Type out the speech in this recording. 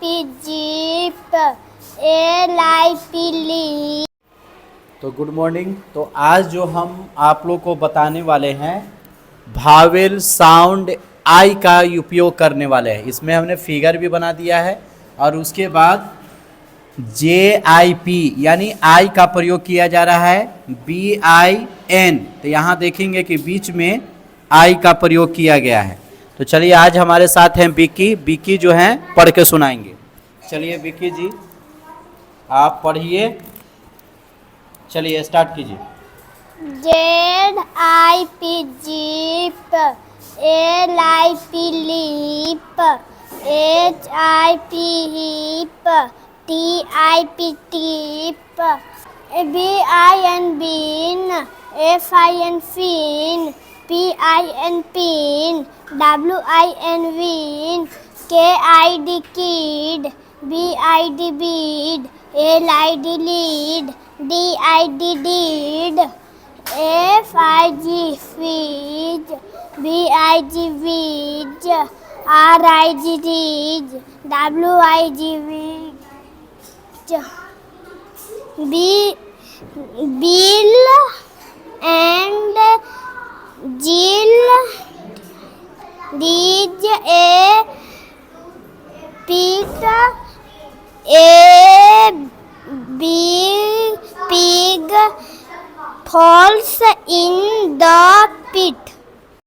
P jeep. L I P leap. तो good morning. तो आज जो हम आप लोग को बताने वाले हैं भावेल साउंड आई का उपयोग करने वाले हैं। इसमें हमने फिगर भी बना दिया है और उसके बाद JIP यानी आई का प्रयोग किया जा रहा है BIN। तो यहाँ देखेंगे कि बीच में आई का प्रयोग किया गया है। तो चलिए आज हमारे साथ हैं विक्की जो हैं पढ़ के सुनाएंगे। चलिए विक्की जी आप पढ़िए, चलिए स्टार्ट कीजिए। ZIP jeep. LIP leap. HIP hip. TIP tip. BIN bin. FIN fin. PIN pin. WIN win. KID kid. BID bead. LID lead. DID did. FIG fidge. BIG vidge. RIG ridge. WIG widge. Bill and Jill. Did a pig. A big pig falls in the pit.